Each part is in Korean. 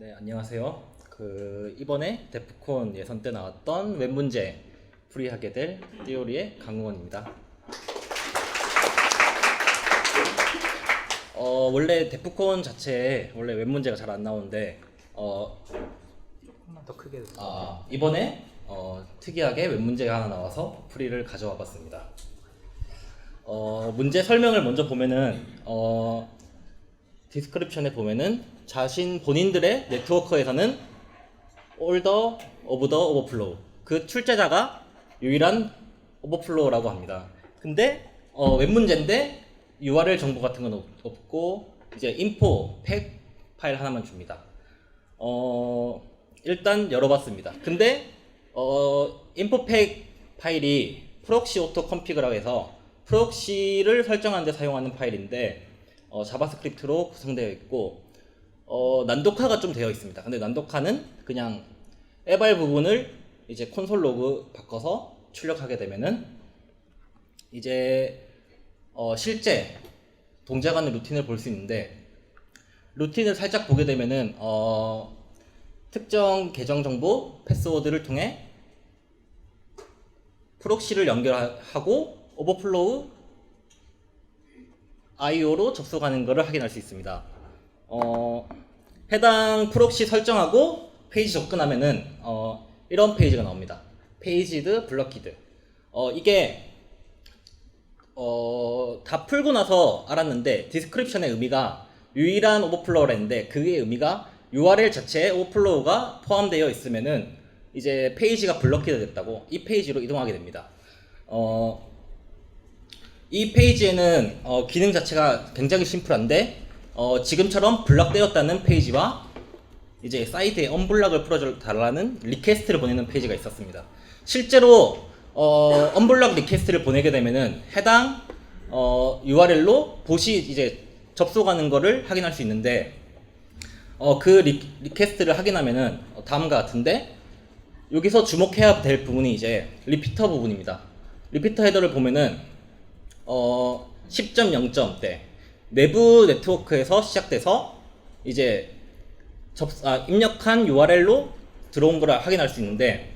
네, 안녕하세요. 이번에 데프콘 예선 때 나왔던 웹 문제 풀이하게 될 띠오리의 강우원입니다. 원래 데프콘 자체에 원래 웹 문제가 잘 안 나오는데 조금만 더 크게 해주세요. 이번에 특이하게 웹 문제가 하나 나와서 풀이를 가져와 봤습니다. 문제 설명을 먼저 보면은 디스크립션에 보면은 본인들의 네트워크에서는 order of the overflow, 그 출제자가 유일한 오버플로우라고 합니다. 근데 웹 문제인데 URL 정보 같은 건 없고 이제 info 팩 파일 하나만 줍니다. 일단 열어봤습니다. 근데 info 팩 파일이 프록시 오토 컨피그라고 해서 프록시를 설정하는 데 사용하는 파일인데 자바스크립트로 구성되어 있고 난독화가 좀 되어 있습니다. 근데 난독화는 그냥 에발 부분을 이제 콘솔 로그 바꿔서 출력하게 되면은 이제 실제 동작하는 루틴을 볼 수 있는데, 루틴을 살짝 보게 되면은 특정 계정 정보 패스워드를 통해 프록시를 연결하고 오버플로우 IO로 접속하는 것을 확인할 수 있습니다. 해당 프록시 설정하고 페이지 접근하면은 이런 페이지가 나옵니다. 페이지드 블럭키드. 이게 다 풀고 나서 알았는데 디스크립션의 의미가 유일한 오버플로우라는데, 그의 의미가 URL 자체에 오버플로우가 포함되어 있으면은 이제 페이지가 블럭키드 됐다고 이 페이지로 이동하게 됩니다. 이 페이지에는 기능 자체가 굉장히 심플한데 지금처럼 블락되었다는 페이지와 이제 사이트에 언블락을 풀어달라는 리퀘스트를 보내는 페이지가 있었습니다. 실제로 언블락 리퀘스트를 보내게 되면은 해당 URL로 봇이 이제 접속하는 거를 확인할 수 있는데, 그 리퀘스트를 확인하면은 다음과 같은데, 여기서 주목해야 될 부분이 이제 리피터 부분입니다. 리피터 헤더를 보면은 10.0점 때 내부 네트워크에서 시작돼서 이제 입력한 URL로 들어온 걸 확인할 수 있는데,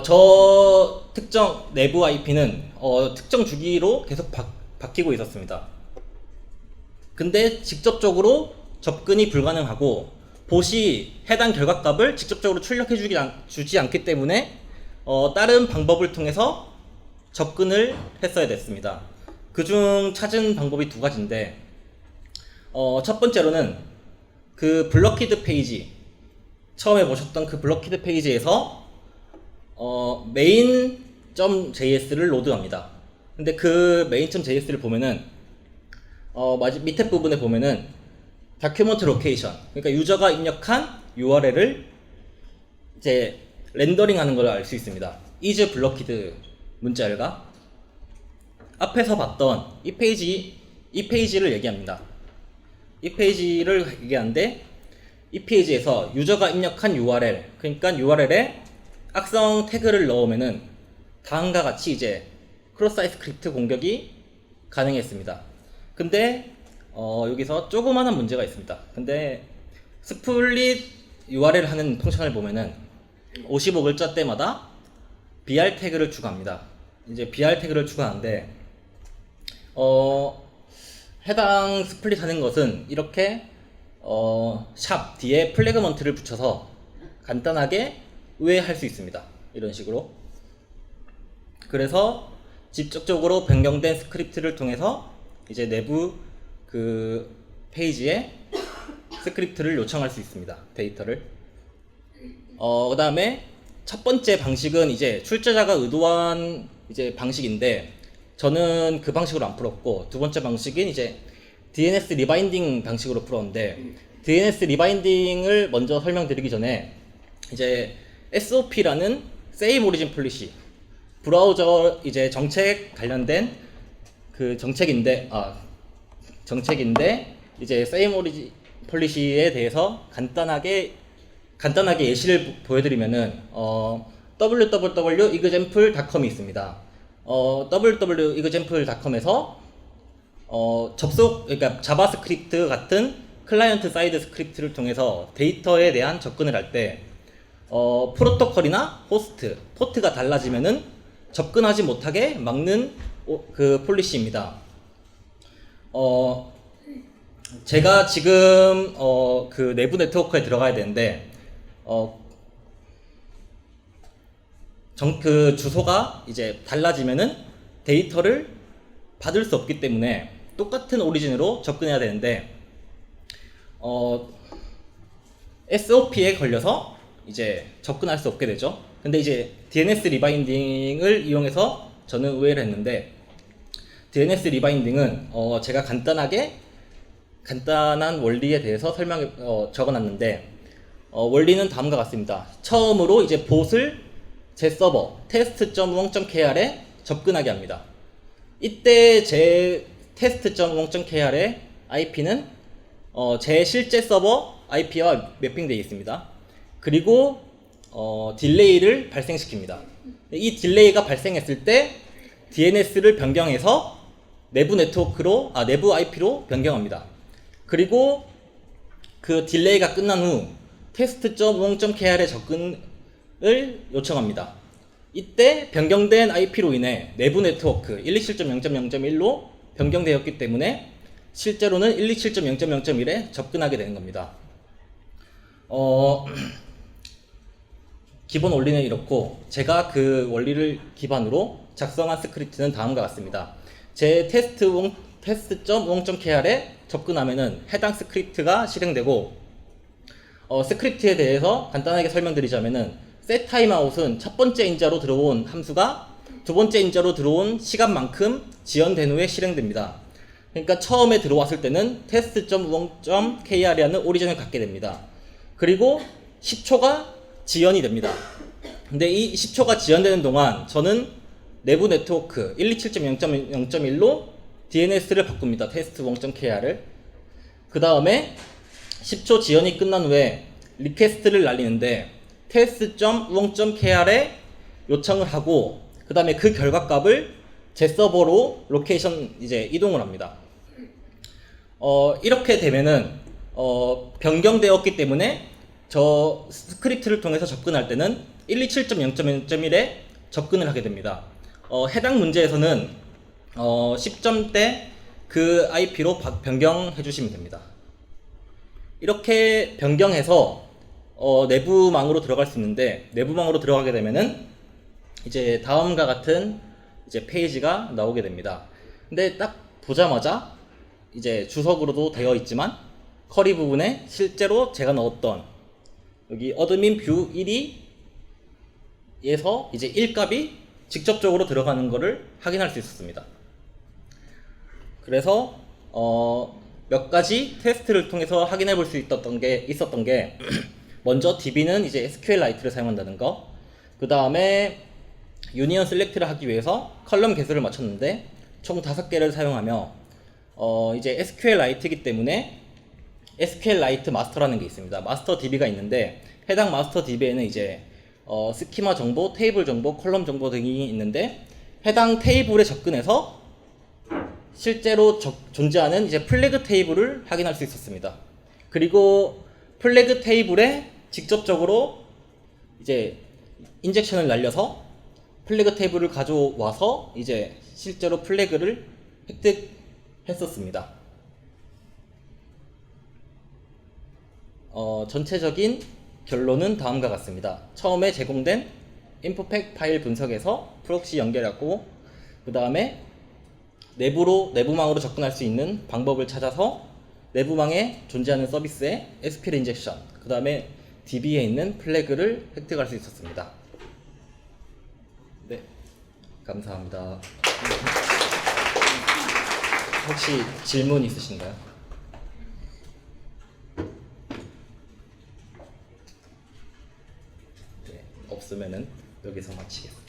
저 특정 내부 IP는 특정 주기로 계속 바뀌고 있었습니다. 근데 직접적으로 접근이 불가능하고 봇이 해당 결과값을 직접적으로 주지 않기 때문에 다른 방법을 통해서 접근을 했어야 됐습니다. 그중 찾은 방법이 두 가지인데, 첫 번째로는 그 블럭키드 페이지, 처음에 보셨던 그 블럭키드 페이지에서 main.js를 로드합니다. 근데 그 main.js를 보면은 밑에 부분에 보면은 document location, 그러니까 유저가 입력한 URL을 이제 렌더링하는 걸 알 수 있습니다. is blocked 문자열과 앞에서 봤던 이 페이지를 얘기합니다. 이 페이지를 얘기하는데, 이 페이지에서 유저가 입력한 URL, 그러니까 URL에 악성 태그를 넣으면은 다음과 같이 이제 크로스사이트 스크립트 공격이 가능했습니다. 근데 여기서 조그마한 문제가 있습니다. 근데 스플릿 URL 하는 펑션을 보면은 55글자 때마다 BR 태그를 추가합니다. 이제 BR 태그를 추가하는데 해당 스플릿 하는 것은 이렇게 샵 뒤에 플래그먼트를 붙여서 간단하게 우회할 수 있습니다. 이런 식으로. 그래서 직접적으로 변경된 스크립트를 통해서 이제 내부 그 페이지에 스크립트를 요청할 수 있습니다. 데이터를. 그 다음에 첫 번째 방식은 이제 출제자가 의도한 이제 방식인데, 저는 그 방식으로 안 풀었고, 두 번째 방식인 이제 DNS 리바인딩 방식으로 풀었는데, DNS 리바인딩을 먼저 설명드리기 전에 이제 SOP라는 Same Origin Policy, 브라우저 이제 정책 관련된 그 정책인데 이제 Same Origin Policy에 대해서 간단하게 예시를 보여드리면은 www.example.com이 있습니다. www.example.com에서 그러니까 자바스크립트 같은 클라이언트 사이드 스크립트를 통해서 데이터에 대한 접근을 할 때 프로토콜이나 호스트, 포트가 달라지면은 접근하지 못하게 막는 그 폴리시입니다. 제가 지금 그 내부 네트워크에 들어가야 되는데 그 주소가 이제 달라지면은 데이터를 받을 수 없기 때문에 똑같은 오리진으로 접근해야 되는데 SOP에 걸려서 이제 접근할 수 없게 되죠. 근데 이제 DNS 리바인딩을 이용해서 저는 우회를 했는데, DNS 리바인딩은 제가 간단한 원리에 대해서 적어놨는데, 원리는 다음과 같습니다. 처음으로 이제 봇을 제 서버 test.우엉.kr에 접근하게 합니다. 이때 제 test.우엉.kr의 IP는 제 실제 서버 IP와 매핑되어 있습니다. 그리고 딜레이를 발생시킵니다. 이 딜레이가 발생했을 때 DNS를 변경해서 내부 IP로 변경합니다. 그리고 그 딜레이가 끝난 후 test.우엉.kr에 접근을 요청합니다. 이때 변경된 IP로 인해 내부 네트워크 127.0.0.1로 변경되었기 때문에 실제로는 127.0.0.1에 접근하게 되는 겁니다. 기본 원리는 이렇고, 제가 그 원리를 기반으로 작성한 스크립트는 다음과 같습니다. 제 test.우엉.kr에 접근하면은 해당 스크립트가 실행되고, 스크립트에 대해서 간단하게 설명드리자면은 setTimeout은 첫 번째 인자로 들어온 함수가 두 번째 인자로 들어온 시간만큼 지연된 후에 실행됩니다. 그러니까 처음에 들어왔을 때는 test.우엉.kr이라는 오리진을 갖게 됩니다. 그리고 10초가 지연이 됩니다. 근데 이 10초가 지연되는 동안 저는 내부 네트워크 127.0.0.1로 DNS를 바꿉니다. test.우엉.kr을. 그 다음에 10초 지연이 끝난 후에 리퀘스트를 날리는데 test.우엉.kr에 요청을 하고, 그 다음에 그 결과값을 제 서버로 로케이션 이제 이동을 합니다. 이렇게 되면은 변경되었기 때문에 저 스크립트를 통해서 접근할 때는 127.0.0.1에 접근을 하게 됩니다. 해당 문제에서는 10점대 그 IP로 변경해 주시면 됩니다. 이렇게 변경해서 내부망으로 들어갈 수 있는데, 내부망으로 들어가게 되면은 이제 다음과 같은 이제 페이지가 나오게 됩니다. 근데 딱 보자마자 이제 주석으로도 되어 있지만 커리 부분에 실제로 제가 넣었던 여기 어드민 뷰 1위에서 이제 1값이 직접적으로 들어가는 것을 확인할 수 있었습니다. 그래서 몇 가지 테스트를 통해서 확인해 볼 수 있었던 게 먼저 DB는 이제 SQLite를 사용한다는 거, 그 다음에 유니언 셀렉트를 하기 위해서 컬럼 개수를 맞췄는데 총 5개를 사용하며 이제 SQLite이기 때문에 SQLite 마스터라는 게 있습니다. 마스터 DB가 있는데 해당 마스터 DB에는 이제 스키마 정보, 테이블 정보, 컬럼 정보 등이 있는데 해당 테이블에 접근해서 실제로 존재하는 이제 플래그 테이블을 확인할 수 있었습니다. 그리고 플래그 테이블에 직접적으로 이제 인젝션을 날려서 플래그 테이블을 가져와서 이제 실제로 플래그를 획득했었습니다. 전체적인 결론은 다음과 같습니다. 처음에 제공된 인포팩 파일 분석에서 프록시 연결하고, 그 다음에 내부망으로 접근할 수 있는 방법을 찾아서 내부망에 존재하는 서비스에 SQL 인젝션, 그 다음에 DB에 있는 플래그를 획득할 수 있었습니다. 네, 감사합니다. 혹시 질문 있으신가요? 네, 없으면은 여기서 마치겠습니다.